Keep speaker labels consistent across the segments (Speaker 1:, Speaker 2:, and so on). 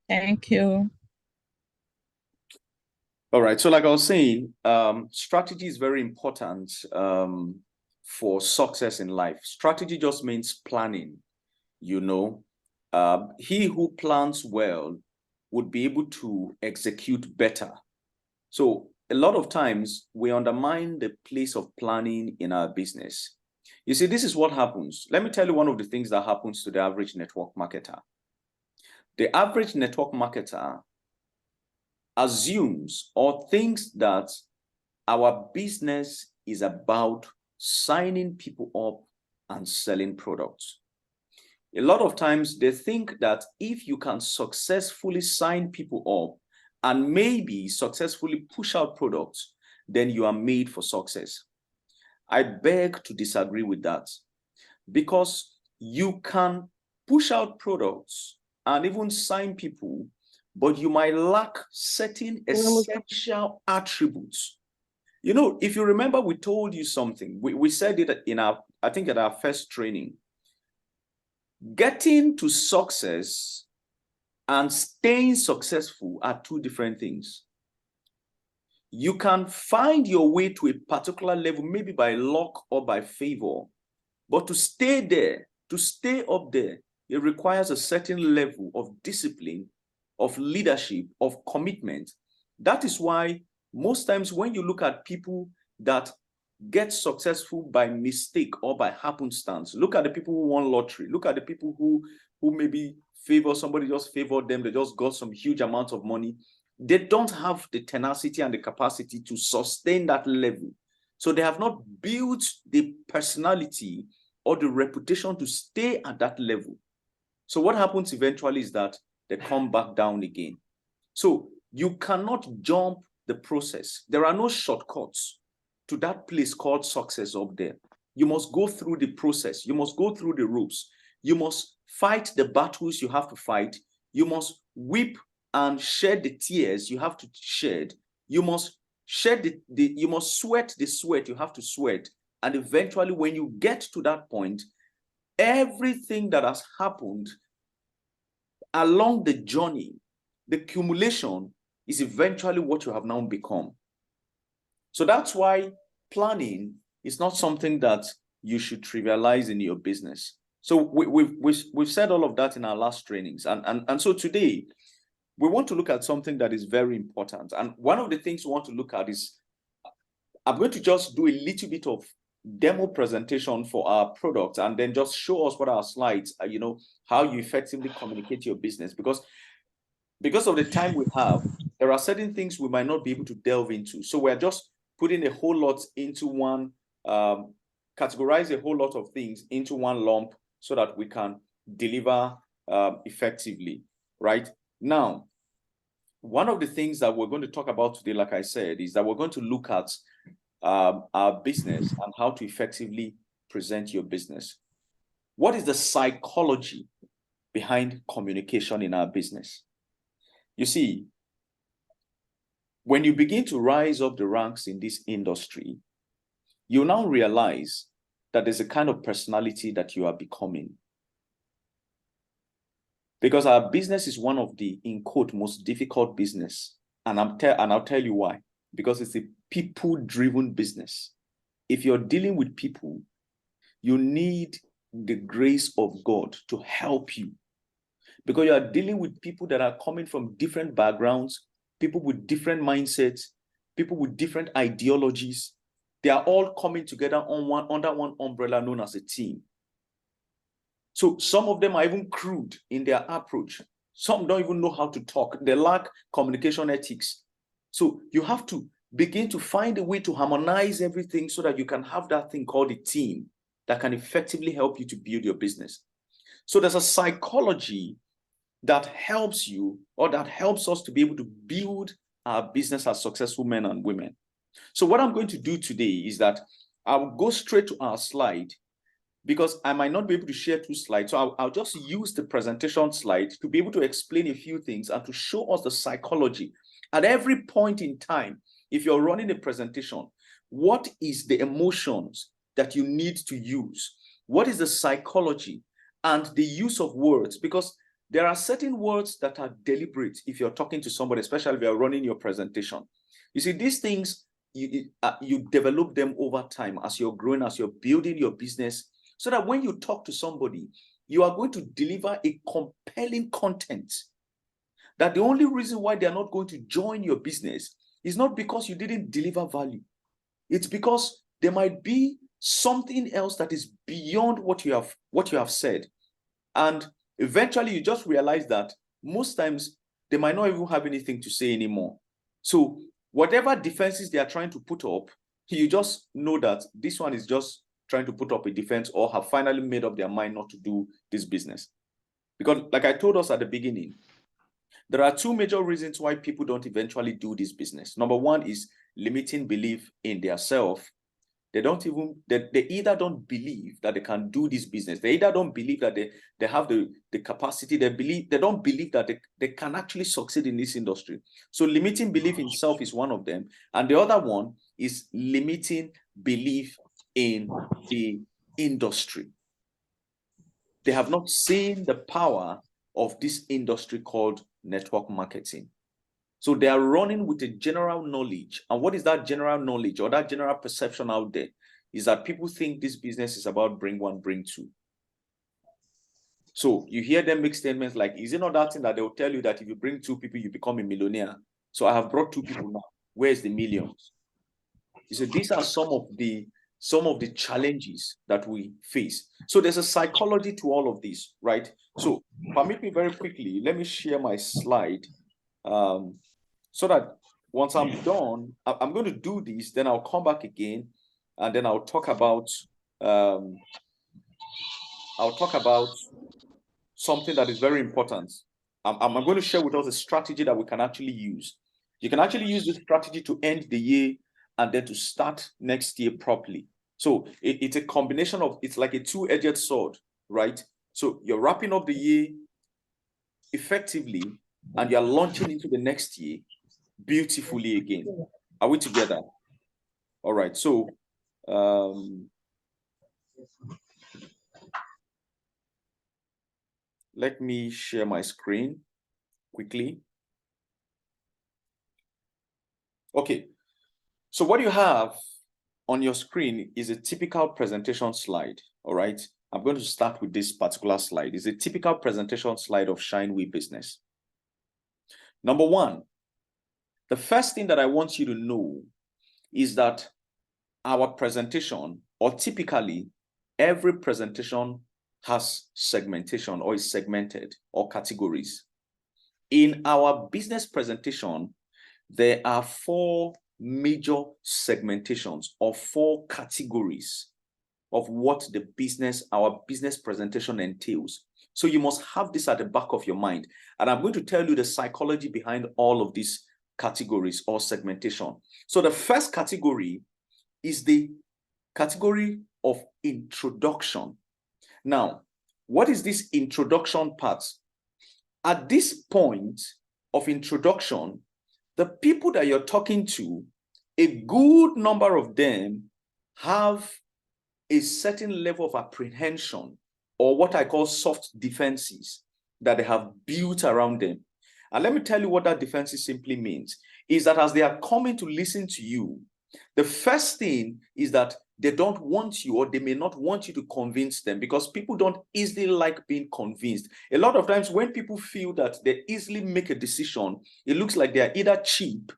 Speaker 1: Thank you.
Speaker 2: All right. So, like I was saying, strategy is very important for success in life. Strategy just means planning, you know. He who plans well would be able to execute better. So, a lot of times we undermine the place of planning in our business. You see, this is what happens. Let me tell you one of the things that happens to the average network marketer. The average network marketer assumes or thinks that our business is about signing people up and selling products. A lot of times they think that if you can successfully sign people up and maybe successfully push out products, then you are made for success. I beg to disagree with that because you can push out products and even sign people, but you might lack certain essential attributes. You know, if you remember, we told you something. We said it in our, I think at our first training. Getting to success and staying successful are two different things. You can find your way to a particular level, maybe by luck or by favor, but to stay there, to stay up there, it requires a certain level of discipline, of leadership, of commitment. That is why most times when you look at people that get successful by mistake or by happenstance, look at the people who won lottery, look at the people who maybe favor somebody, just favored them, they just got some huge amount of money. They don't have the tenacity and the capacity to sustain that level. So they have not built the personality or the reputation to stay at that level. So what happens eventually is that they come back down again. So you cannot jump the process. There are no shortcuts to that place called success up there. You must go through the process. You must go through the ropes. You must fight the battles you have to fight. You must weep and shed the tears you have to shed. You must shed you must sweat the sweat you have to sweat. And eventually, when you get to that point, everything that has happened along the journey, the accumulation is eventually what you have now become. So that's why planning is not something that you should trivialize in your business. So we've said all of that in our last trainings. And so today, we want to look at something that is very important. And one of the things we want to look at is, I'm going to just do a little bit of demo presentation for our product and then just show us what our slides are, how you effectively communicate your business. Because of the time we have, there are certain things we might not be able to delve into. So we're just putting a whole lot into one, categorize a whole lot of things into one lump so that we can deliver effectively, right? Now, one of the things that we're going to talk about today, like I said, is that we're going to look at our business and how to effectively present your business. What is the psychology behind communication in our business? You see, when you begin to rise up the ranks in this industry, you now realize that there's a kind of personality that you are becoming. Because our business is one of the, in quote, most difficult business. And I'll tell you why. Because it's a people-driven business. If you're dealing with people, you need the grace of God to help you. Because you are dealing with people that are coming from different backgrounds, people with different mindsets, people with different ideologies. They are all coming together under one umbrella known as a team. So some of them are even crude in their approach. Some don't even know how to talk. They lack communication ethics. So you have to begin to find a way to harmonize everything so that you can have that thing called a team that can effectively help you to build your business. So there's a psychology that helps you, or that helps us to be able to build our business as successful men and women. So what I'm going to do today is that I'll go straight to our slide, because I might not be able to share two slides. So I'll just use the presentation slide to be able to explain a few things and to show us the psychology. At every point in time, if you're running a presentation, what is the emotions that you need to use? What is the psychology and the use of words? Because There are certain words that are deliberate if you're talking to somebody, especially if you're running your presentation. You see, these things, you develop them over time as you're growing, as you're building your business, so that when you talk to somebody, you are going to deliver a compelling content. That the only reason why they're not going to join your business is not because you didn't deliver value. It's because there might be something else that is beyond what you have said. And eventually you just realize that most times they might not even have anything to say anymore. So whatever defenses they are trying to put up, you just know that this one is just trying to put up a defense, or have finally made up their mind not to do this business. Because like I told us at the beginning, there are two major reasons why people don't eventually do this business. Number one is limiting belief in their self. They either don't believe that they can do this business. They either don't believe that they have the capacity. They don't believe that they can actually succeed in this industry. So limiting belief in self is one of them. And the other one is limiting belief in the industry. They have not seen the power of this industry called network marketing. So they are running with a general knowledge. And what is that general knowledge or that general perception out there? Is that people think this business is about bring one, bring two. So you hear them make statements like, is it not that thing that they'll tell you that if you bring two people, you become a millionaire? So I have brought two people now. Where's the millions? So these are some of the challenges that we face. So there's a psychology to all of this, right? So permit me very quickly, let me share my slide. So that once I'm done, I'm going to do this, then I'll come back again, and then I'll talk about something that is very important. I'm going to share with us a strategy that we can actually use. You can actually use this strategy to end the year and then to start next year properly. So it's a combination of, it's like a two-edged sword, right? So you're wrapping up the year effectively, and you're launching into the next year beautifully again. Are we together? All right. So let me share my screen quickly. Okay. So what you have on your screen is a typical presentation slide. All right. I'm going to start with this particular slide. It's a typical presentation slide of Shineway business. Number one, the first thing that I want you to know is that our presentation, or typically every presentation, has segmentation or is segmented or categories. In our business presentation, there are four major segmentations or four categories of what our business presentation entails. So you must have this at the back of your mind. And I'm going to tell you the psychology behind all of these categories or segmentation. So the first category is the category of introduction. Now, what is this introduction part? At this point of introduction, the people that you're talking to, a good number of them have a certain level of apprehension, or what I call soft defenses, that they have built around them. And let me tell you what that defenses simply means, is that as they are coming to listen to you, the first thing is that they don't want you, or they may not want you to convince them, because people don't easily like being convinced. A lot of times when people feel that they easily make a decision, it looks like they are either cheap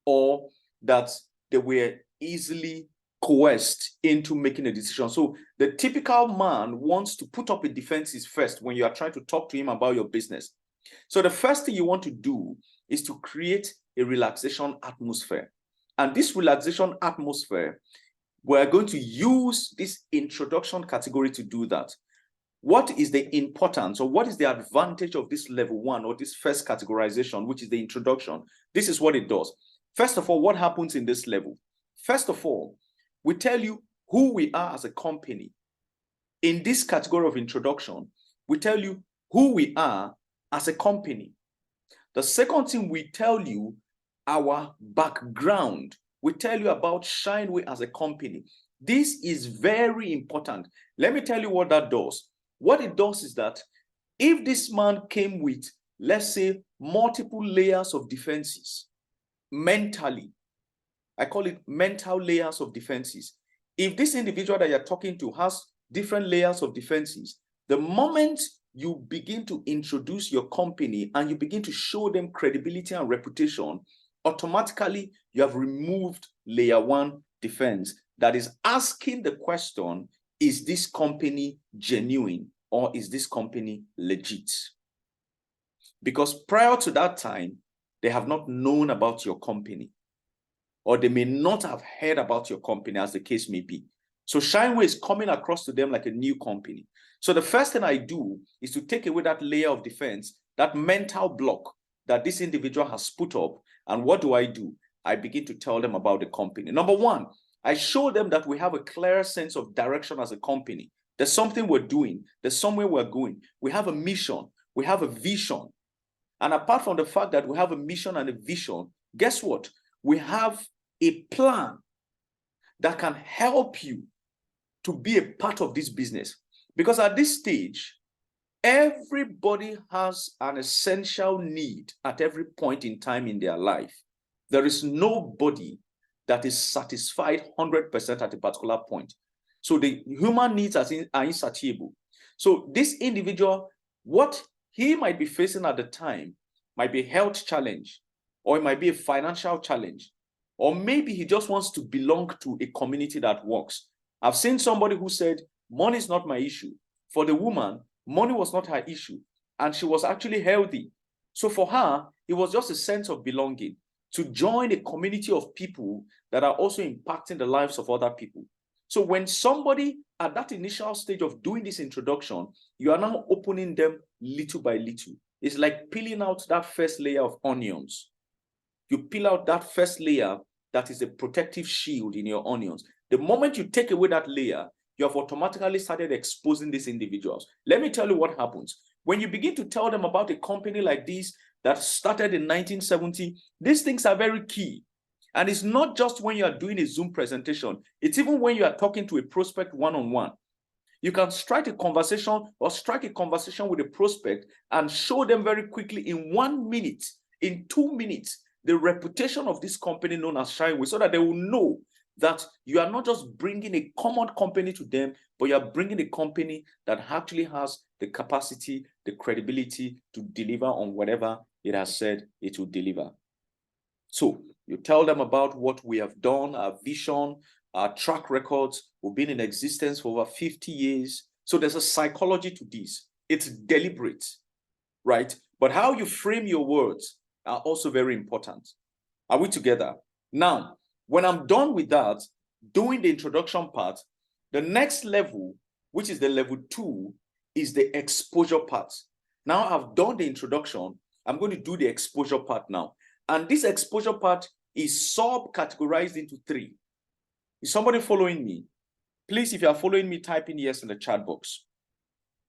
Speaker 2: or that they were easily coerced into making a decision. So the typical man wants to put up a defenses first when you are trying to talk to him about your business. So the first thing you want to do is to create a relaxation atmosphere. And this relaxation atmosphere, we're going to use this introduction category to do that. What is the importance, or what is the advantage of this level one, or this first categorization, which is the introduction? This is what it does. First of all, what happens in this level? First of all, we tell you who we are as a company. In this category of introduction, we tell you who we are as a company. The second thing, we tell you our background. We tell you about Shineway as a company. This is very important. Let me tell you what that does. What it does is that If this man came with, let's say, multiple layers of defenses, mentally, I call it mental layers of defenses. If this individual that you're talking to has different layers of defenses, the moment you begin to introduce your company and you begin to show them credibility and reputation, automatically you have removed layer one defense that is asking the question, is this company genuine or is this company legit? Because prior to that time, they have not known about your company, or they may not have heard about your company, as the case may be. So Shineway is coming across to them like a new company. So the first thing I do is to take away that layer of defense, that mental block that this individual has put up. And what do? I begin to tell them about the company. Number one, I show them that we have a clear sense of direction as a company. There's something we're doing. There's somewhere we're going. We have a mission. We have a vision. And apart from the fact that we have a mission and a vision, guess what? We have a plan that can help you to be a part of this business. Because at this stage, everybody has an essential need at every point in time in their life. There is nobody that is satisfied 100% at a particular point. So the human needs are insatiable. So this individual, what he might be facing at the time might be a health challenge, or it might be a financial challenge, or maybe he just wants to belong to a community that works. I've seen somebody who said, money is not my issue. For the woman, money was not her issue, and she was actually healthy. So for her, it was just a sense of belonging, to join a community of people that are also impacting the lives of other people. So when somebody at that initial stage of doing this introduction, you are now opening them little by little. It's like peeling out that first layer of onions. You peel out that first layer that is a protective shield in your onions. The moment you take away that layer, you have automatically started exposing these individuals. Let me tell you what happens. When you begin to tell them about a company like this that started in 1970, these things are very key. And it's not just when you are doing a Zoom presentation, it's even when you are talking to a prospect one-on-one. You can strike a conversation with a prospect and show them very quickly in 1 minute, in 2 minutes, the reputation of this company known as Shineway, so that they will know that you are not just bringing a common company to them, but you are bringing a company that actually has the capacity, the credibility to deliver on whatever it has said it will deliver. So you tell them about what we have done, our vision, our track records. We've been in existence for over 50 years. So there's a psychology to this. It's deliberate, right? But how you frame your words are also very important. Are we together? Now, when I'm done with that, doing the introduction part, the next level, which is the level 2, is the exposure part. Now I've done the introduction, I'm going to do the exposure part now. And this exposure part is sub-categorized into 3. Is somebody following me? Please, if you are following me, type in yes in the chat box.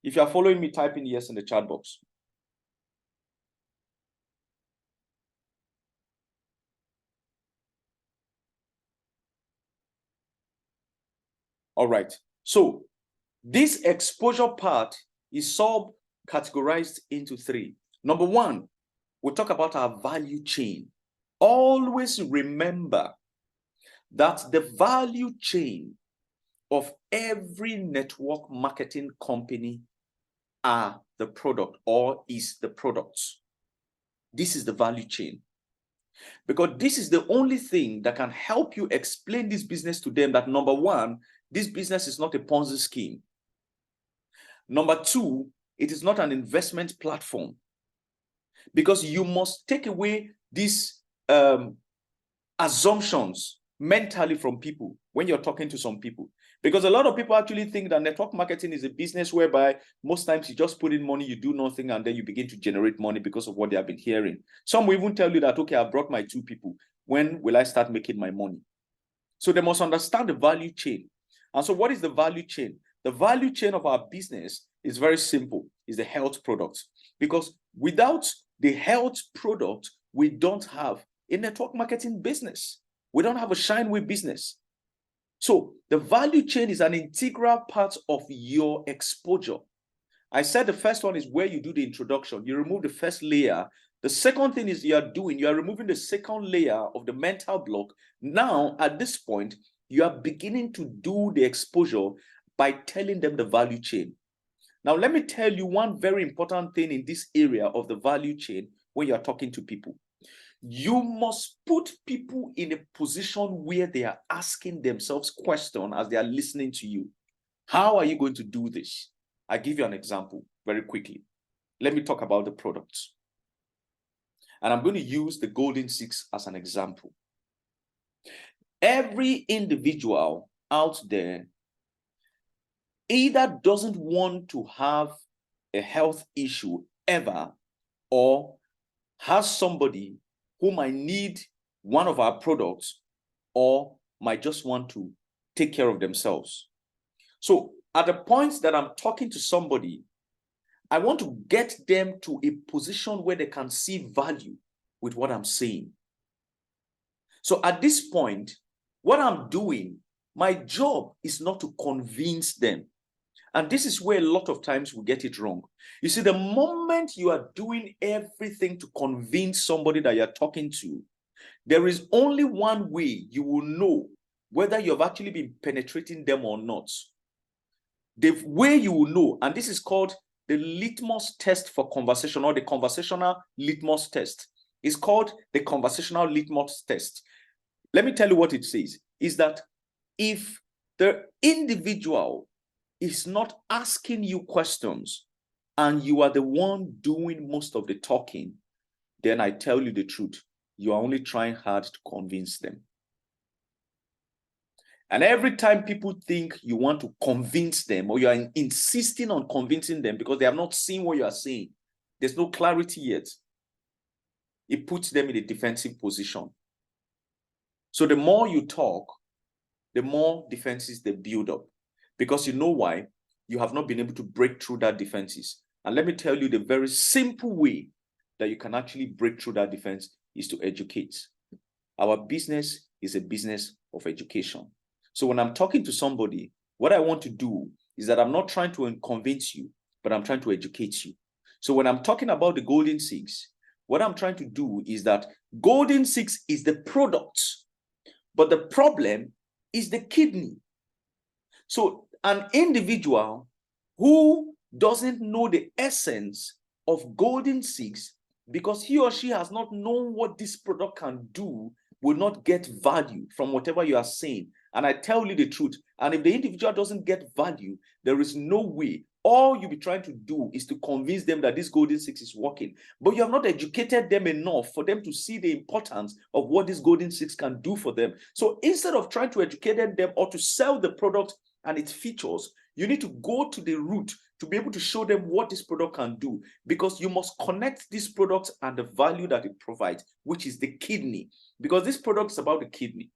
Speaker 2: If you are following me, type in yes in the chat box. All right. So this exposure part is sub-categorized into 3. Number 1, we'll talk about our value chain. Always remember that the value chain of every network marketing company are the product, or is the products. This is the value chain. Because this is the only thing that can help you explain this business to them, that number 1, this business is not a Ponzi scheme. Number 2, it is not an investment platform. Because you must take away these assumptions mentally from people when you're talking to some people. Because a lot of people actually think that network marketing is a business whereby most times you just put in money, you do nothing, and then you begin to generate money because of what they have been hearing. Some will even tell you that, okay, I brought my 2 people. When will I start making my money? So they must understand the value chain. And so what is the value chain? The value chain of our business is very simple. It's the health products. Because without the health product, we don't have a network marketing business. We don't have a Shineway business. So the value chain is an integral part of your exposure. I said the first one is where you do the introduction. You remove the first layer. The second thing is you are removing the second layer of the mental block. Now, at this point, you are beginning to do the exposure by telling them the value chain. Now, let me tell you one very important thing in this area of the value chain when you are talking to people. You must put people in a position where they are asking themselves questions as they are listening to you. How are you going to do this? I'll give you an example very quickly. Let me talk about the products. And I'm going to use the Golden Six as an example. Every individual out there either doesn't want to have a health issue ever, or has somebody who might need one of our products, or might just want to take care of themselves. So at the point that I'm talking to somebody, I want to get them to a position where they can see value with what I'm saying. So at this point, what I'm doing, my job is not to convince them. And this is where a lot of times we get it wrong. You see, the moment you are doing everything to convince somebody that you're talking to, there is only one way you will know whether you've actually been penetrating them or not. The way you will know, and this is called the litmus test for conversation, or the conversational litmus test. It's called the conversational litmus test. Let me tell you what it says, is that if the individual is not asking you questions and you are the one doing most of the talking, then I tell you the truth, you are only trying hard to convince them. And every time people think you want to convince them, or you are insisting on convincing them because they have not seen what you are saying, there's no clarity yet, it puts them in a defensive position. So the more you talk, the more defenses they build up. Because you know why? You have not been able to break through that defenses. And let me tell you, the very simple way that you can actually break through that defense is to educate. Our business is a business of education. So when I'm talking to somebody, what I want to do is that I'm not trying to convince you, but I'm trying to educate you. So when I'm talking about the Golden Six, what I'm trying to do is that Golden Six is the product, but the problem is the kidney. So an individual who doesn't know the essence of Golden Six, because he or she has not known what this product can do, will not get value from whatever you are saying. And I tell you the truth. And if the individual doesn't get value, there is no way. All you'll be trying to do is to convince them that this Golden Six is working. But you have not educated them enough for them to see the importance of what this Golden Six can do for them. So instead of trying to educate them or to sell the product and its features, you need to go to the root to be able to show them what this product can do, because you must connect this product and the value that it provides, which is the kidney, because this product is about the kidney.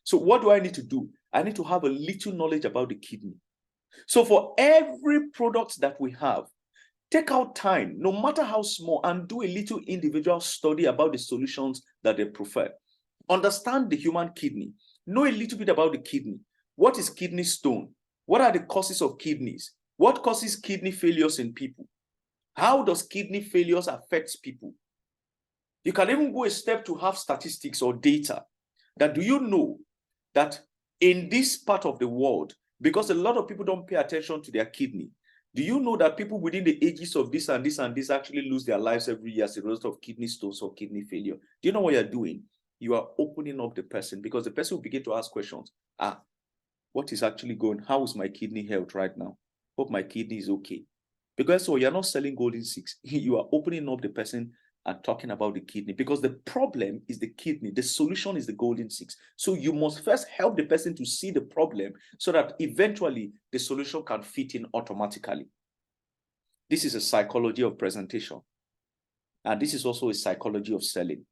Speaker 2: So what do I need to do? I need to have a little knowledge about the kidney. So for every product that we have, take out time, no matter how small, and do a little individual study about the solutions that they prefer. Understand the human kidney. Know a little bit about the kidney. What is kidney stone? What are the causes of kidneys? What causes kidney failures in people? How does kidney failures affect people? You can even go a step to have statistics or data. That do you know that in this part of the world, because a lot of people don't pay attention to their kidney, do you know that people within the ages of this and this and this actually lose their lives every year as a result of kidney stones or kidney failure? Do you know what you're doing? You are opening up the person, because the person will begin to ask questions. What is actually going? How is my kidney health right now? Hope my kidney is okay. Because so you're not selling Golden Six. You are opening up the person and talking about the kidney, because the problem is the kidney. The solution is the Golden Six. So you must first help the person to see the problem so that eventually the solution can fit in automatically. This is a psychology of presentation. And this is also a psychology of selling.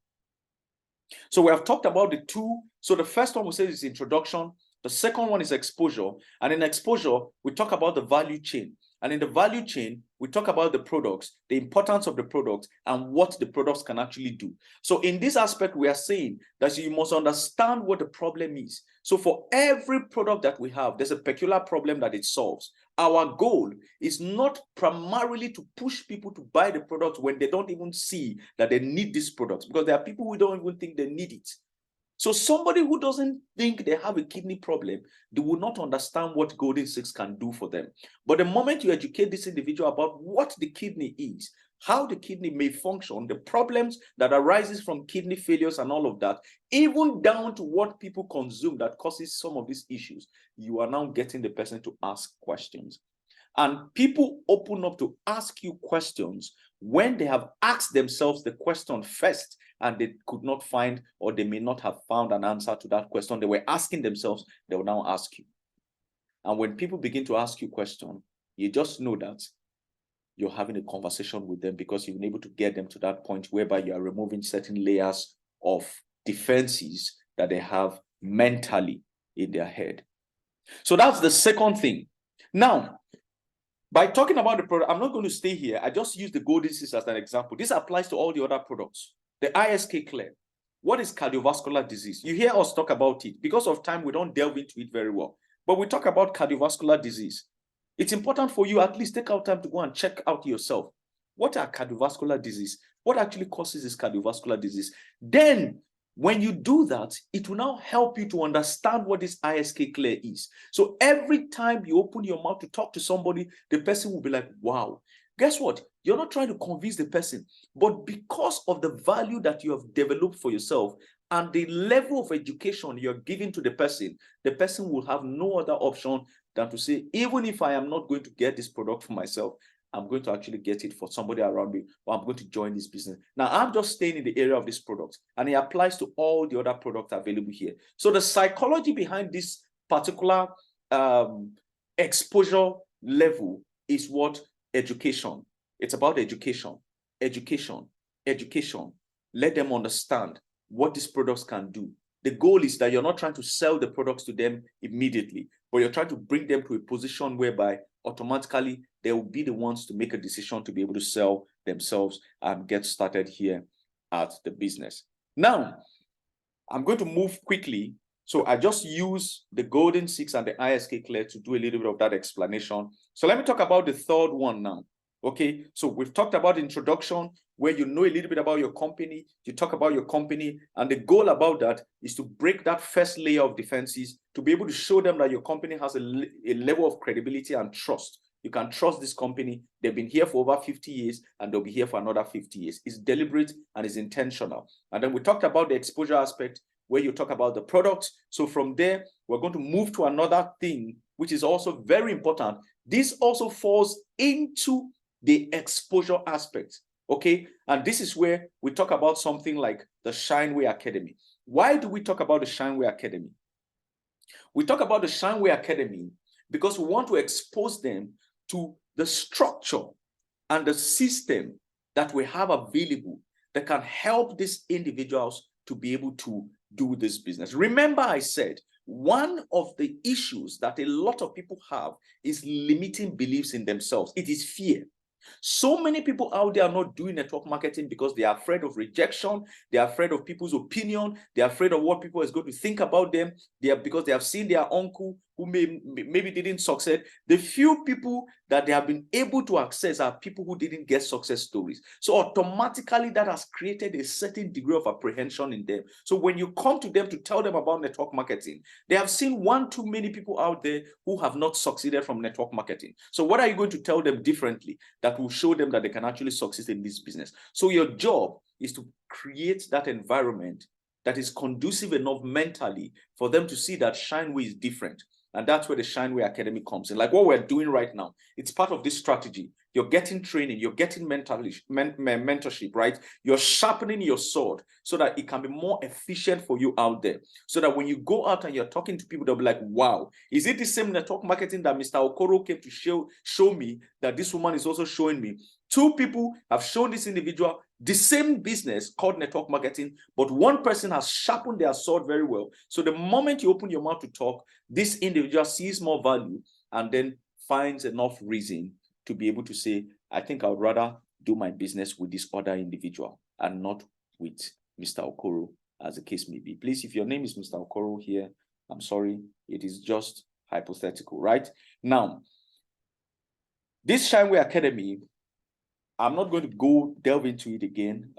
Speaker 2: So we have talked about the two. So the first one we say is introduction. The second one is exposure. And in exposure, we talk about the value chain. And in the value chain, we talk about the products, the importance of the products, and what the products can actually do. So in this aspect, we are saying that you must understand what the problem is. So for every product that we have, there's a peculiar problem that it solves. our goal is not primarily to push people to buy the product when they don't even see that they need this product, because there are people who don't even think they need it. So somebody who doesn't think they have a kidney problem, they will not understand what Golden 6 can do for them. But the moment you educate this individual about what the kidney is, how the kidney may function, the problems that arises from kidney failures and all of that, even down to what people consume that causes some of these issues, you are now getting the person to ask questions. And people open up to ask you questions when they have asked themselves the question first and they could not find, or they may not have found an answer to that question they were asking themselves, they will now ask you. And when people begin to ask you questions, you just know that you're having a conversation with them, because you've been able to get them to that point whereby you are removing certain layers of defenses that they have mentally in their head. So that's the second thing. Now, by talking about the product, I'm not going to stay here. I just use the Golden 6 as an example. This applies to all the other products. The ISK Clear. What is cardiovascular disease? You hear us talk about it. Because of time, we don't delve into it very well. But we talk about cardiovascular disease. It's important for you at least take out time to go and check out yourself. What are cardiovascular disease? What actually causes this cardiovascular disease? Then, when you do that, it will now help you to understand what this ISK Clear is. So every time you open your mouth to talk to somebody, the person will be like, wow. Guess what? You're not trying to convince the person, but because of the value that you have developed for yourself and the level of education you're giving to the person will have no other option than to say, even if I am not going to get this product for myself, I'm going to actually get it for somebody around me, or I'm going to join this business. Now, I'm just staying in the area of this product, and it applies to all the other products available here. So the psychology behind this particular exposure level is what? Education. It's about education, education, education. Let them understand what these products can do. The goal is that you're not trying to sell the products to them immediately, but you're trying to bring them to a position whereby automatically they will be the ones to make a decision to be able to sell themselves and get started here at the business. Now, I'm going to move quickly. So I just use the Golden 6 and the ISK Clear to do a little bit of that explanation. So let me talk about the third one now. Okay, so we've talked about introduction, where you know a little bit about your company, you talk about your company, and the goal about that is to break that first layer of defenses, to be able to show them that your company has a level of credibility and trust. You can trust this company. They've been here for over 50 years, and they'll be here for another 50 years. It's deliberate and it's intentional. And then we talked about the exposure aspect, where you talk about the product. So from there, we're going to move to another thing, which is also very important. This also falls into the exposure aspect, okay? And this is where we talk about something like the Shineway Academy. Why do we talk about the Shineway Academy? We talk about the Shineway Academy because we want to expose them to the structure and the system that we have available that can help these individuals to be able to do this business. Remember, I said one of the issues that a lot of people have is limiting beliefs in themselves. It is fear. So many people out there are not doing network marketing because they are afraid of rejection. They are afraid of people's opinion. They are afraid of what people is going to think about them. Because they have seen their uncle who maybe didn't succeed. The few people that they have been able to access are people who didn't get success stories. So automatically that has created a certain degree of apprehension in them. So when you come to them to tell them about network marketing, they have seen one too many people out there who have not succeeded from network marketing. So what are you going to tell them differently that will show them that they can actually succeed in this business? So your job is to create that environment that is conducive enough mentally for them to see that Shineway is different. And that's where the Shineway Academy comes in. Like what we're doing right now, it's part of this strategy. You're getting training, you're getting mentorship, right? You're sharpening your sword so that it can be more efficient for you out there. So that when you go out and you're talking to people, they'll be like, wow, is it the same network marketing that Mr. Okoro came to show me that this woman is also showing me? Two people have shown this individual the same business called network marketing, but one person has sharpened their sword very well. So the moment you open your mouth to talk, this individual sees more value and then finds enough reason to be able to say, I think I would rather do my business with this other individual and not with Mr. Okoro, as the case may be. Please, if your name is Mr. Okoro here, I'm sorry, it is just hypothetical, right? Now, This Shineway Academy, I'm not going to go delve into it again,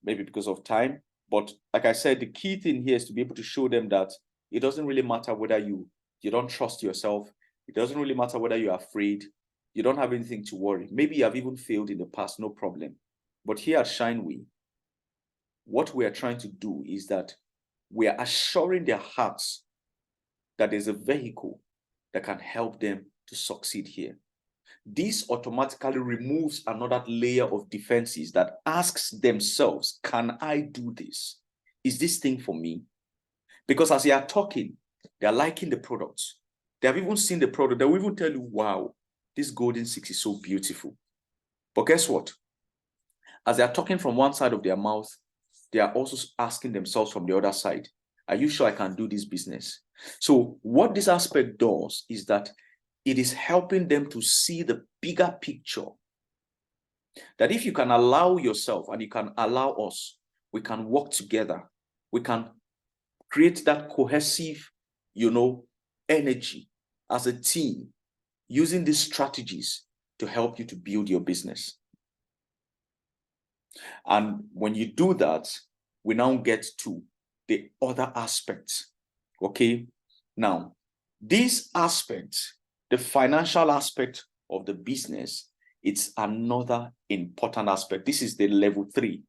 Speaker 2: maybe because of time. But like I said, the key thing here is to be able to show them that it doesn't really matter whether you don't trust yourself. It doesn't really matter whether you're afraid. You don't have anything to worry. Maybe you have even failed in the past, no problem. But here at Shineway, what we are trying to do is that we are assuring their hearts that there's a vehicle that can help them to succeed here. This automatically removes another layer of defenses that asks themselves, can I do this? Is this thing for me? Because as they are talking, they are liking the products. They have even seen the product. They will even tell you, wow, this Golden 6 is so beautiful. But guess what? As they are talking from one side of their mouth, they are also asking themselves from the other side, are you sure I can do this business? So what this aspect does is that it is helping them to see the bigger picture. That if you can allow yourself and you can allow us, we can work together. We can create that cohesive, energy as a team using these strategies to help you to build your business. And when you do that, we now get to the other aspects. Okay. Now, this aspect, the financial aspect of the business, it's another important aspect. This is the level 3,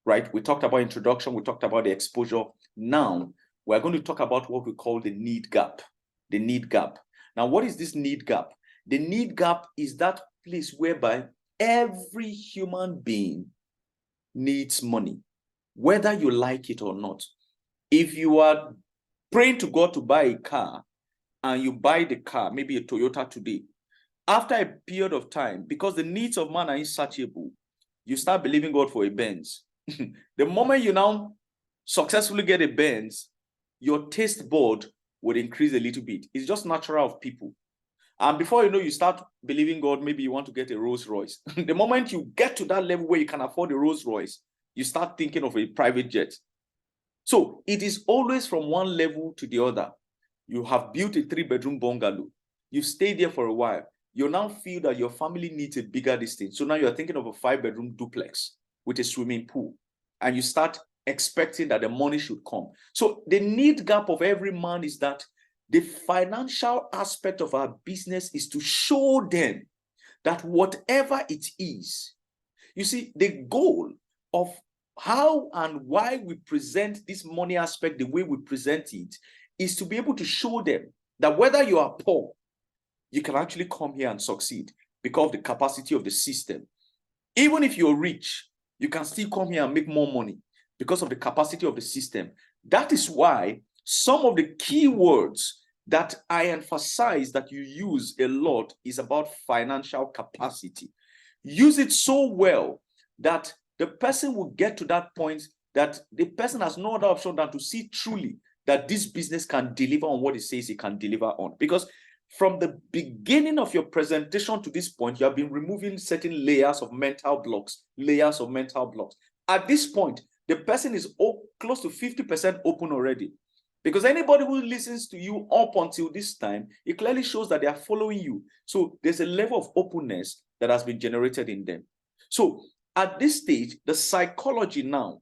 Speaker 2: right? We talked about introduction. We talked about the exposure. Now, we're going to talk about what we call the need gap. The need gap. Now, what is this need gap? The need gap is that place whereby every human being needs money, whether you like it or not. If you are praying to God to buy a car and you buy the car, maybe a Toyota today, after a period of time, because the needs of man are insatiable, you start believing God for a Benz. The moment you now successfully get a Benz, your taste bud would increase a little bit. It's just natural of people. And before you know, you start believing God, maybe you want to get a Rolls Royce. The moment you get to that level where you can afford a Rolls Royce, you start thinking of a private jet. So it is always from one level to the other. You have built a 3-bedroom bungalow. You stay there for a while. You now feel that your family needs a bigger distance. So now you're thinking of a 5-bedroom duplex with a swimming pool. And you start expecting that the money should come. So the need gap of every man is that the financial aspect of our business is to show them that whatever it is, you see, the goal of how and why we present this money aspect the way we present it is to be able to show them that whether you are poor, you can actually come here and succeed because of the capacity of the system. Even if you're rich, you can still come here and make more money because of the capacity of the system. That is why some of the key words that I emphasize that you use a lot is about financial capacity. Use it so well that the person will get to that point that the person has no other option than to see truly that this business can deliver on what it says it can deliver on. Because from the beginning of your presentation to this point, you have been removing certain layers of mental blocks, At this point, the person is close to 50% open already. Because anybody who listens to you up until this time, it clearly shows that they are following you. So there's a level of openness that has been generated in them. So at this stage, the psychology now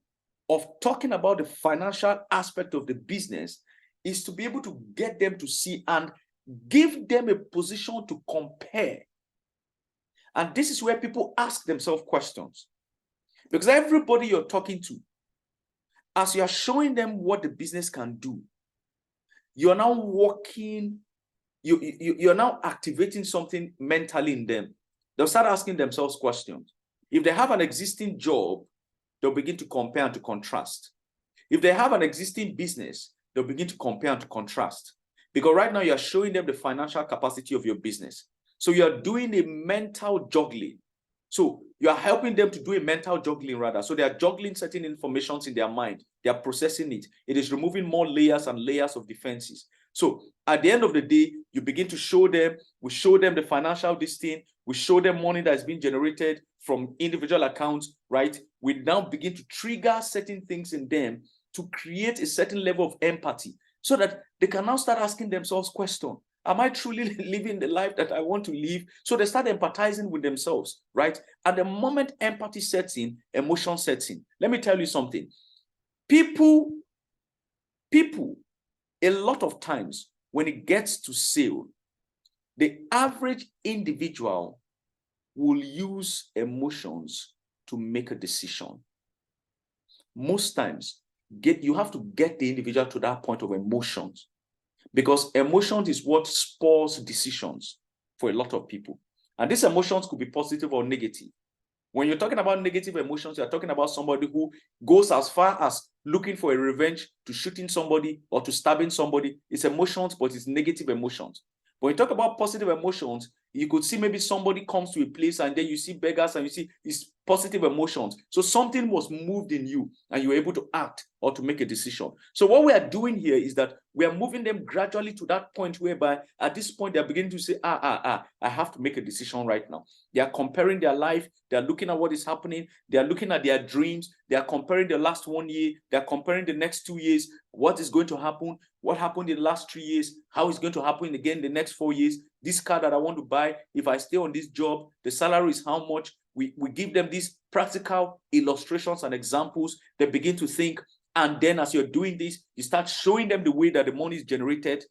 Speaker 2: of talking about the financial aspect of the business is to be able to get them to see and give them a position to compare. And this is where people ask themselves questions. Because everybody you're talking to, as you are showing them what the business can do, you're now working, you're now activating something mentally in them. They'll start asking themselves questions. If they have an existing job, they'll begin to compare and to contrast. If they have an existing business, they'll begin to compare and to contrast. Because right now you're showing them the financial capacity of your business. So you're doing a mental juggling. So you are helping them to do a mental juggling rather. So they are juggling certain informations in their mind. They are processing it. It is removing more layers and layers of defenses. So at the end of the day, you begin to show them, we show them the financial distinct, we show them money that is being generated from individual accounts, right? We now begin to trigger certain things in them to create a certain level of empathy so that they can now start asking themselves questions. Am I truly living the life that I want to live? So they start empathizing with themselves, right? At the moment empathy sets in, emotion sets in. Let me tell you something. People, a lot of times when it gets to sale, the average individual will use emotions to make a decision. Most times, you have to get the individual to that point of emotions, because emotions is what spurs decisions for a lot of people. And these emotions could be positive or negative. When you're talking about negative emotions, you're talking about somebody who goes as far as looking for a revenge, to shooting somebody or to stabbing somebody. It's emotions, but it's negative emotions. When you talk about positive emotions, you could see maybe somebody comes to a place and then you see beggars and you see it's positive emotions. So something was moved in you and you were able to act or to make a decision. So what we are doing here is that we are moving them gradually to that point whereby at this point they are beginning to say, I have to make a decision right now. They are comparing their life. They are looking at what is happening. They are looking at their dreams. They are comparing the last 1 year. They are comparing the next 2 years. What is going to happen? What happened in the last 3 years? How is going to happen again the next 4 years? This car that I want to buy, if I stay on this job, the salary is how much? We give them these practical illustrations and examples. They begin to think. And then as you're doing this, you start showing them the way that the money is generated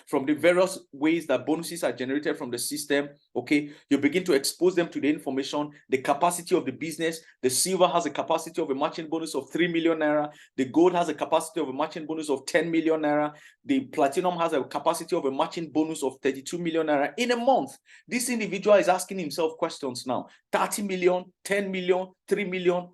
Speaker 2: from the various ways that bonuses are generated from the system. Okay, you begin to expose them to the information, the capacity of the business. The silver has a capacity of a matching bonus of 3 million naira. The gold has a capacity of a matching bonus of 10 million naira. The platinum has a capacity of a matching bonus of 32 million naira. In a month, this individual is asking himself questions now: 30 million, 10 million, 3 million.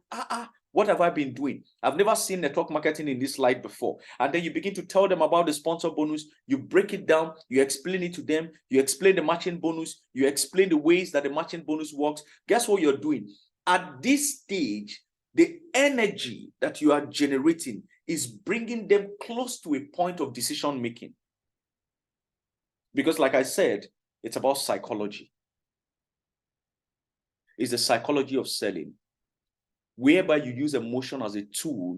Speaker 2: What have I been doing? I've never seen network marketing in this light before. And then you begin to tell them about the sponsor bonus. You break it down. You explain it to them. You explain the matching bonus. You explain the ways that the matching bonus works. Guess what you're doing? At this stage, the energy that you are generating is bringing them close to a point of decision making. Because like I said, it's about psychology. It's the psychology of selling, whereby you use emotion as a tool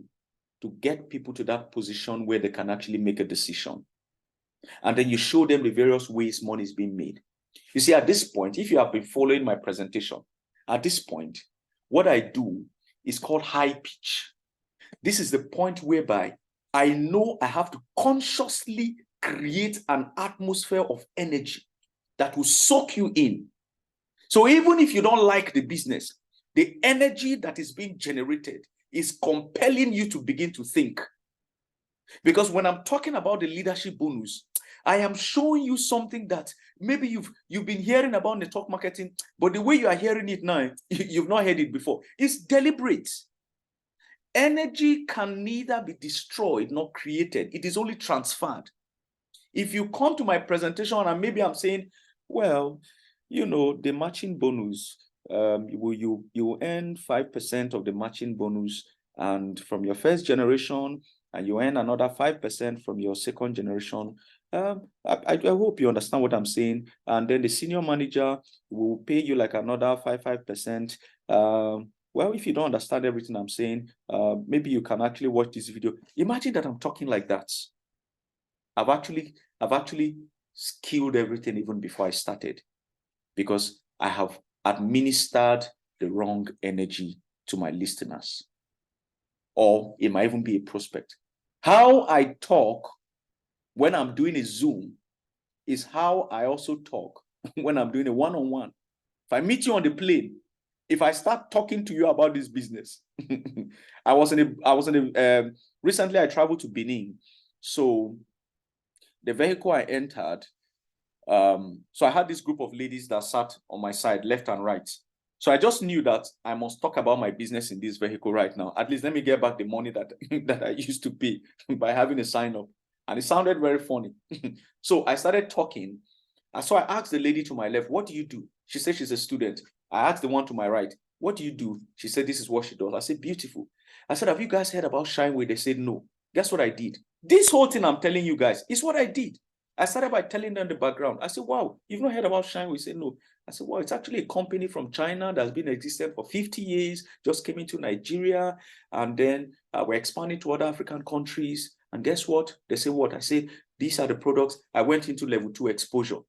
Speaker 2: to get people to that position where they can actually make a decision. And then you show them the various ways money is being made. You see, at this point, if you have been following my presentation, at this point, what I do is called high pitch. This is the point whereby I know I have to consciously create an atmosphere of energy that will soak you in. So even if you don't like the business, the energy that is being generated is compelling you to begin to think. Because when I'm talking about the leadership bonus, I am showing you something that maybe you've been hearing about network marketing, but the way you are hearing it now, you've not heard it before. It's deliberate. Energy can neither be destroyed nor created. It is only transferred. If you come to my presentation and maybe I'm saying, well, the matching bonus, you earn 5% of the matching bonus, and from your first generation, and you earn another 5% from your second generation. I hope you understand what I'm saying. And then the senior manager will pay you like another 5%. Well, if you don't understand everything I'm saying, maybe you can actually watch this video. Imagine that I'm talking like that. I've actually skilled everything even before I started, because I have administered the wrong energy to my listeners. Or it might even be a prospect. How I talk when I'm doing a Zoom is how I also talk when I'm doing a one-on-one. If I meet you on the plane, if I start talking to you about this business, recently I traveled to Benin. So the vehicle I entered, so I had this group of ladies that sat on my side, left and right. So I just knew that I must talk about my business in this vehicle right now. At least let me get back the money that, that I used to pay by having a sign up. And it sounded very funny. So I started talking. So I asked the lady to my left, what do you do? She said she's a student. I asked the one to my right, what do you do? She said, this is what she does. I said, beautiful. I said, have you guys heard about Shineway? They said, no. Guess what I did? This whole thing I'm telling you guys is what I did. I started by telling them the background. I said, wow, you've not heard about Shineway? We said, no. I said, well, it's actually a company from China that's been existent for 50 years, just came into Nigeria, and then we're expanding to other African countries. And guess what? They say what? I say, these are the products. I went into level 2 exposure.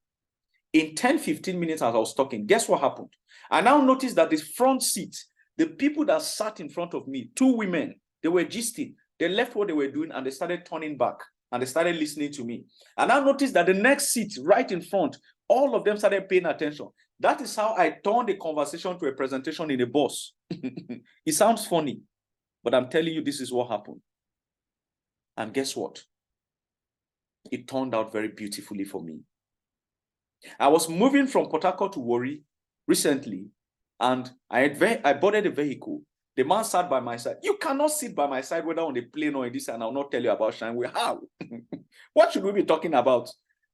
Speaker 2: In 10, 15 minutes as I was talking, guess what happened? I now noticed that the front seat, the people that sat in front of me, 2 women, they were gisting. They left what they were doing and they started turning back and they started listening to me. And I noticed that the next seat right in front, all of them started paying attention. That is how I turned the conversation to a presentation in a bus. It sounds funny, but I'm telling you, this is what happened. And guess what? It turned out very beautifully for me. I was moving from Port Harcourt to Warri recently, and I boarded a vehicle. The man sat by my side. You cannot sit by my side, whether on a plane or in this, and I'll not tell you about Shineway. How? What should we be talking about?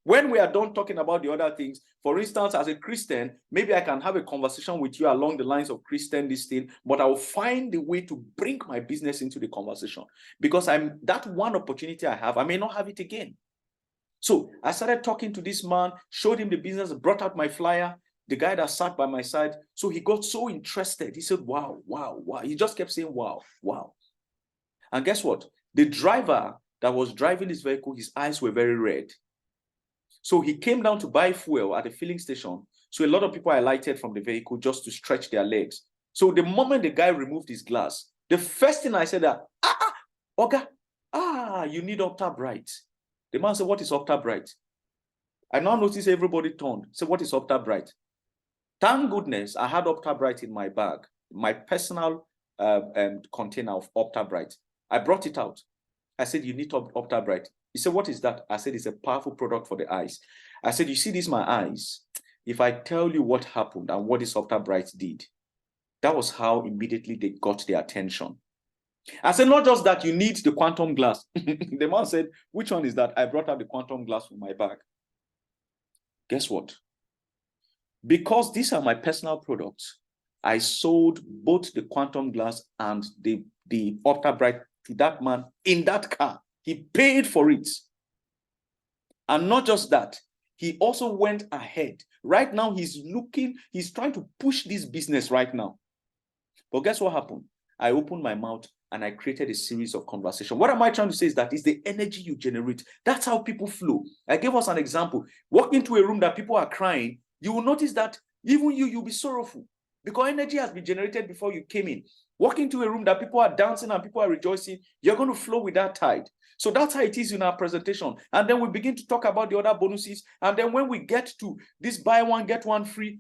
Speaker 2: When we are done talking about the other things, for instance, as a Christian, maybe I can have a conversation with you along the lines of Christian this thing, but I will find a way to bring my business into the conversation, because that one opportunity I have, I may not have it again. So I started talking to this man, showed him the business, brought out my flyer, the guy that sat by my side. So he got so interested. He said, wow, wow, wow. He just kept saying, wow, wow. And guess what? The driver that was driving his vehicle, his eyes were very red. So he came down to buy fuel at a filling station. So a lot of people alighted from the vehicle just to stretch their legs. So the moment the guy removed his glass, the first thing I said, Oga, you need Opta Bright. The man said, what is Opta Bright? I now notice everybody turned. So what is Opta Bright? Thank goodness I had Opta Bright in my bag, my personal container of Opta Bright. I brought it out. I said, you need Opta Bright. He said, what is that? I said, it's a powerful product for the eyes. I said, you see this, my eyes? If I tell you what happened and what this Opta Bright did, that was how immediately they got their attention. I said, not just that, you need the quantum glass. The man said, which one is that? I brought out the quantum glass from my bag. Guess what? Because these are my personal products, I sold both the quantum glass and the Opta Bright to that man in that car. He paid for it. And not just that, he also went ahead. Right now, he's trying to push this business right now. But guess what happened? I opened my mouth and I created a series of conversation. What am I trying to say is that it's the energy you generate. That's how people flow. I gave us an example. Walk into a room that people are crying, you will notice that even you'll be sorrowful because energy has been generated before you came in. Walk into a room that people are dancing and people are rejoicing, you're going to flow with that tide. So that's how it is in our presentation. And then we begin to talk about the other bonuses. And then when we get to this buy one, get one free,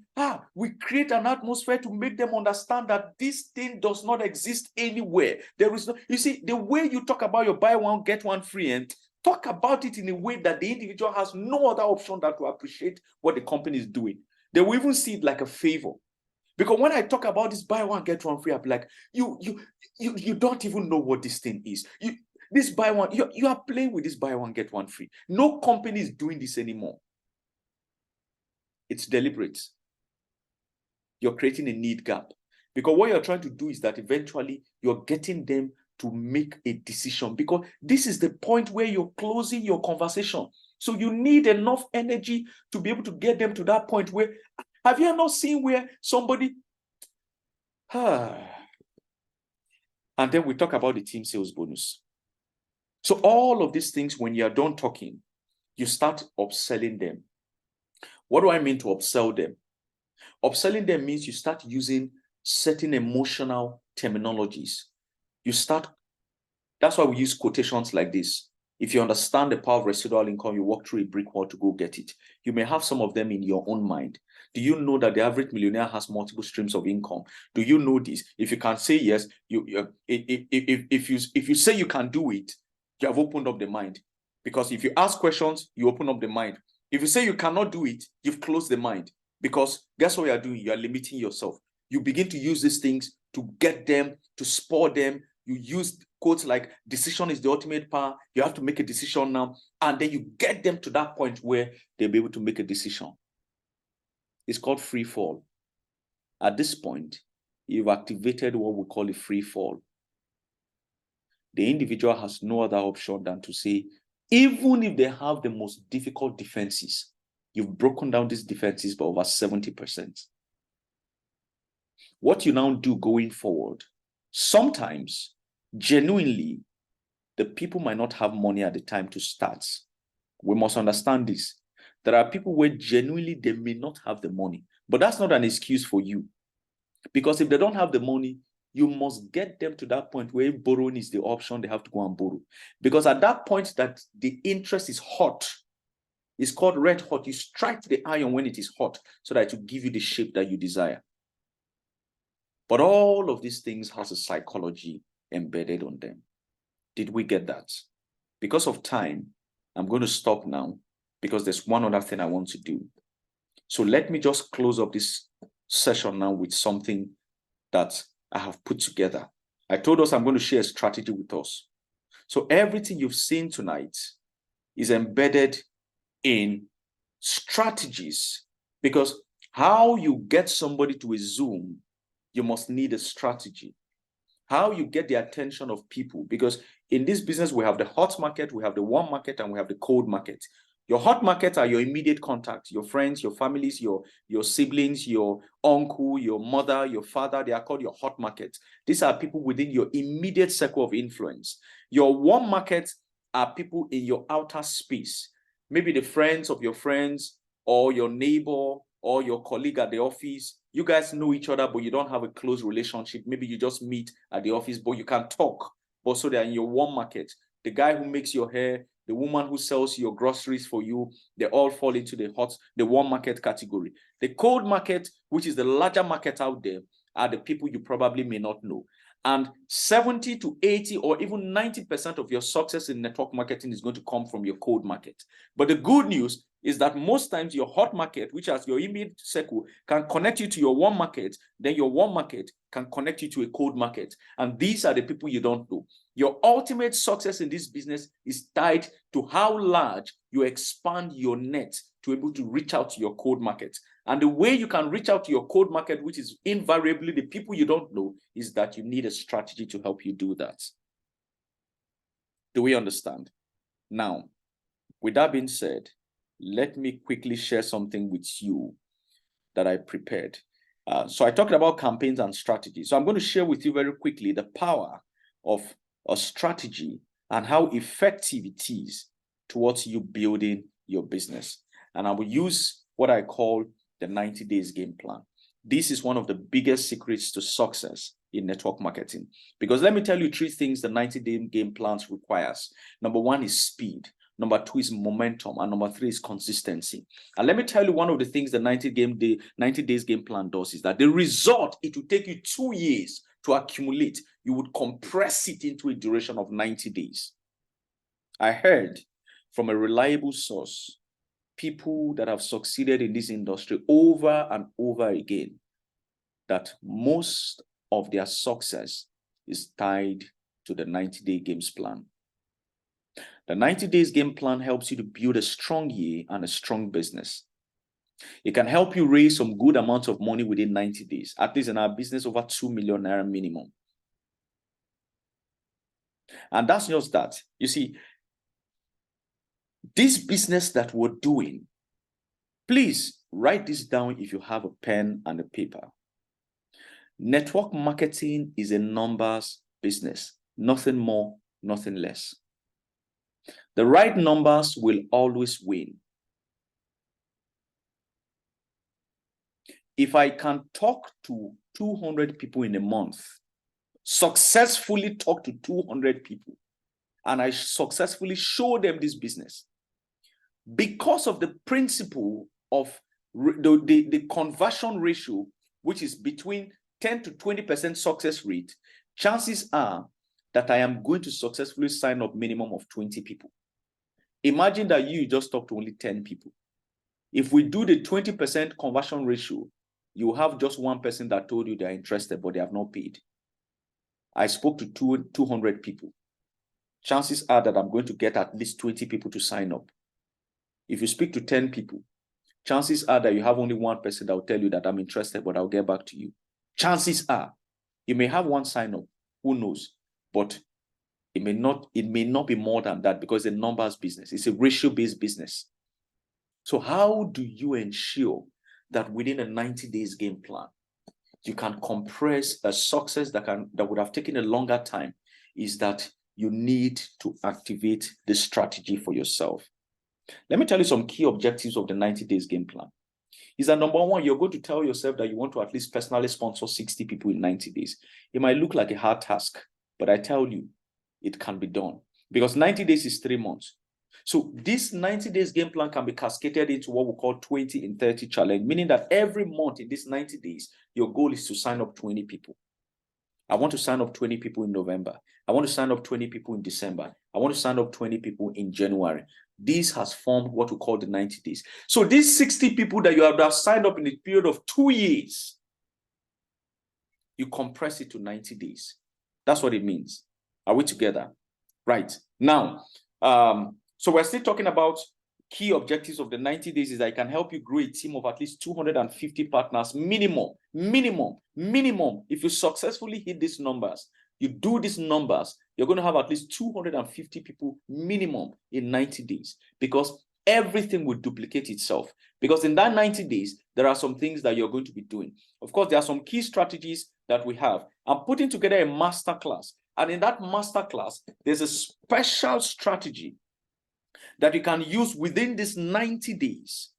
Speaker 2: we create an atmosphere to make them understand that this thing does not exist anywhere. There is no, you see, the way you talk about your buy one, get one free, and talk about it in a way that the individual has no other option than to appreciate what the company is doing. They will even see it like a favor. Because when I talk about this buy one, get one free, I'll be like, you don't even know what this thing is. This buy one, you are playing with this buy one, get one free. No company is doing this anymore. It's deliberate. You're creating a need gap. Because what you're trying to do is that eventually you're getting them to make a decision. Because this is the point where you're closing your conversation. So you need enough energy to be able to get them to that point where, have you not seen where somebody, and then we talk about the team sales bonus. So all of these things, when you're done talking, you start upselling them. What do I mean to upsell them? Upselling them means you start using certain emotional terminologies. That's why we use quotations like this. If you understand the power of residual income, you walk through a brick wall to go get it. You may have some of them in your own mind. Do you know that the average millionaire has multiple streams of income? Do you know this? If you can say yes, if you say you can do it, you have opened up the mind. Because if you ask questions, you open up the mind. If you say you cannot do it, you've closed the mind. Because guess what you are doing? You are limiting yourself. You begin to use these things to get them, to spur them. You use quotes like decision is the ultimate power. You have to make a decision now. And then you get them to that point where they'll be able to make a decision. It's called free fall. At this point, you've activated what we call a free fall. The individual has no other option than to say, even if they have the most difficult defenses, you've broken down these defenses by over 70%. What you now do going forward, sometimes, genuinely, the people might not have money at the time to start. We must understand this. There are people where genuinely they may not have the money, but that's not an excuse for you. Because if they don't have the money, you must get them to that point where borrowing is the option, they have to go and borrow. Because at that point that the interest is hot, it's called red hot. You strike the iron when it is hot so that it will give you the shape that you desire. But all of these things has a psychology embedded on them. Did we get that? Because of time, I'm going to stop now because there's one other thing I want to do. So let me just close up this session now with something that I have put together. I told us I'm going to share a strategy with us. So everything you've seen tonight is embedded in strategies, because how you get somebody to a Zoom, you must need a strategy. How you get the attention of people, because in this business, we have the hot market, we have the warm market, and we have the cold market. Your hot market are your immediate contacts, your friends, your families, your siblings, your uncle, your mother, your father. They are called your hot market. These are people within your immediate circle of influence. Your warm market are people in your outer space. Maybe the friends of your friends, or your neighbor, or your colleague at the office. You guys know each other, but you don't have a close relationship. Maybe you just meet at the office, but you can talk. But so they're in your warm market. The guy who makes your hair, the woman who sells your groceries for you, they all fall into the warm market category. The cold market, which is the larger market out there, are the people you probably may not know. And 70 to 80 or even 90% of your success in network marketing is going to come from your cold market. But the good news is that most times your hot market, which has your immediate circle, can connect you to your warm market. Then your warm market can connect you to a cold market. And these are the people you don't know. Your ultimate success in this business is tied to how large you expand your net to be able to reach out to your cold market. And the way you can reach out to your cold market, which is invariably the people you don't know, is that you need a strategy to help you do that. Do we understand? Now, with that being said, let me quickly share something with you that I prepared. So I talked about campaigns and strategies. So I'm going to share with you very quickly the power of a strategy and how effective it is towards you building your business. And I will use what I call the 90 days game plan. This is one of the biggest secrets to success in network marketing. Because let me tell you 3 things the 90-day game plans requires. Number 1 is speed. Number 2 is momentum. And number 3 is consistency. And let me tell you one of the things the 90 days game plan does is that the result, it will take you 2 years to accumulate. You would compress it into a duration of 90 days. I heard from a reliable source, people that have succeeded in this industry over and over again, that most of their success is tied to the 90-day games plan. The 90 days game plan helps you to build a strong year and a strong business. It can help you raise some good amounts of money within 90 days, at least in our business, over 2 million naira minimum. And that's just that. You see, this business that we're doing, please write this down if you have a pen and a paper. Network marketing is a numbers business, nothing more, nothing less. The right numbers will always win. If I can talk to 200 people in a month, successfully talk to 200 people, and I successfully show them this business, because of the principle of the conversion ratio, which is between 10 to 20% success rate, chances are that I am going to successfully sign up minimum of 20 people. Imagine that you just talk to only 10 people. If we do the 20% conversion ratio, you have just one person that told you they're interested, but they have not paid. I spoke to 200 people. Chances are that I'm going to get at least 20 people to sign up. If you speak to 10 people, chances are that you have only one person that will tell you that I'm interested, but I'll get back to you. Chances are you may have one sign up, who knows? But it may not be more than that, because it's a numbers business. It's a ratio-based business. So how do you ensure that within a 90 days game plan, you can compress a success that would have taken a longer time? Is that you need to activate the strategy for yourself. Let me tell you some key objectives of the 90 days game plan. Is that number one, you're going to tell yourself that you want to at least personally sponsor 60 people in 90 days. It might look like a hard task, but I tell you, it can be done because 90 days is 3 months. So this 90 days game plan can be cascaded into what we call 20 in 30 challenge, meaning that every month in this 90 days, your goal is to sign up 20 people. I want to sign up 20 people in November. I want to sign up 20 people in December. I want to sign up 20 people in January. This has formed what we call the 90 days. So these 60 people that you have signed up in a period of 2 years, you compress it to 90 days. That's what it means. Are we together? Right. Now, so we're still talking about key objectives of the 90 days is that I can help you grow a team of at least 250 partners minimum. If you successfully hit these numbers, you do these numbers, you're going to have at least 250 people minimum in 90 days because everything will duplicate itself. Because in that 90 days, there are some things that you're going to be doing. Of course, there are some key strategies that we have. I'm putting together a masterclass. And in that masterclass, there's a special strategy that you can use within these 90 days.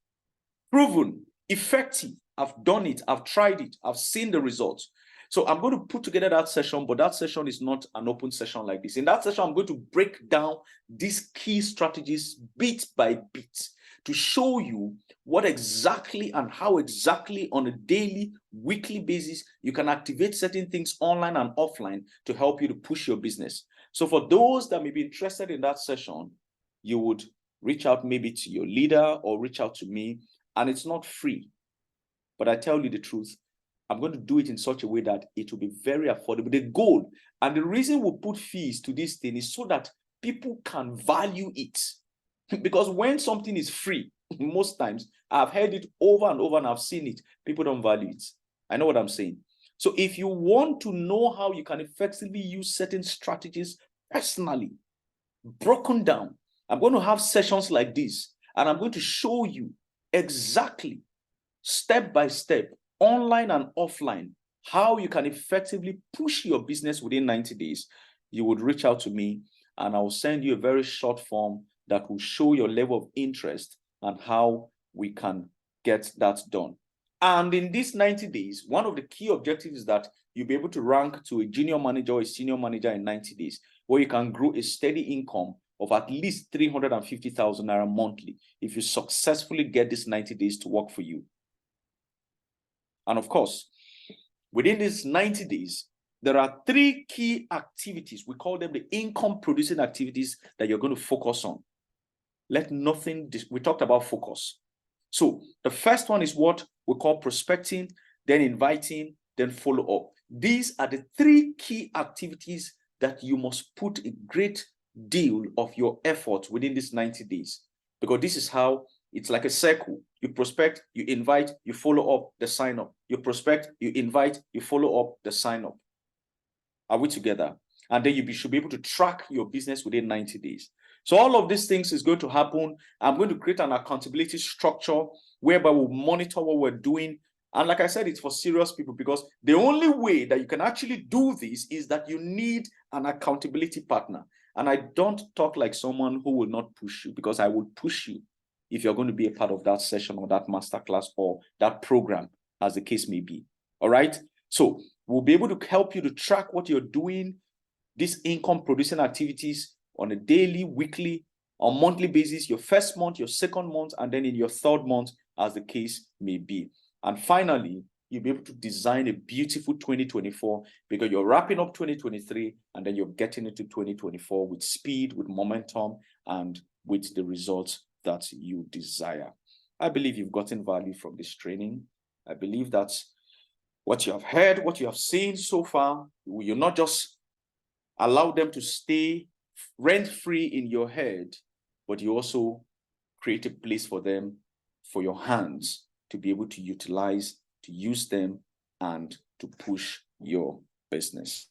Speaker 2: Proven, effective. I've done it. I've tried it. I've seen the results. So I'm going to put together that session, but that session is not an open session like this. In that session, I'm going to break down these key strategies bit by bit to show you what exactly and how exactly on a daily, weekly basis, you can activate certain things online and offline to help you to push your business. So for those that may be interested in that session, you would reach out maybe to your leader or reach out to me, and it's not free. But I tell you the truth, I'm going to do it in such a way that it will be very affordable. The goal and the reason we put fees to this thing is so that people can value it. Because when something is free, most times, I've heard it over and over and I've seen it, people don't value it. I know what I'm saying. So if you want to know how you can effectively use certain strategies personally, broken down, I'm going to have sessions like this, and I'm going to show you exactly, step by step, online and offline, how you can effectively push your business within 90 days. You would reach out to me, and I will send you a very short form that will show your level of interest and how we can get that done. And in these 90 days, one of the key objectives is that you'll be able to rank to a junior manager or a senior manager in 90 days, where you can grow a steady income of at least 350,000 naira monthly if you successfully get these 90 days to work for you. And of course, within these 90 days, there are 3 key activities. We call them the income producing activities that you're going to focus on. We talked about focus. So the first one is what we call prospecting, then inviting, then follow up. These are the 3 key activities that you must put a great deal of your effort within these 90 days. Because this is how it's like a circle. You prospect, you invite, you follow up, the sign up. You prospect, you invite, you follow up, the sign up. Are we together? And then you should be able to track your business within 90 days. So all of these things is going to happen. I'm going to create an accountability structure whereby we'll monitor what we're doing. And like I said, it's for serious people, because the only way that you can actually do this is that you need an accountability partner. And I don't talk like someone who will not push you, because I will push you if you're going to be a part of that session or that masterclass or that program, as the case may be. All right. So we'll be able to help you to track what you're doing, these income producing activities on a daily, weekly, or monthly basis, your first month, your second month, and then in your third month, as the case may be. And finally, you'll be able to design a beautiful 2024, because you're wrapping up 2023 and then you're getting into 2024 with speed, with momentum, and with the results that you desire. I believe you've gotten value from this training. I believe that what you have heard, what you have seen so far, you'll not just allow them to stay rent-free in your head, but you also create a place for them, for your hands to be able to utilize, to use them, and to push your business.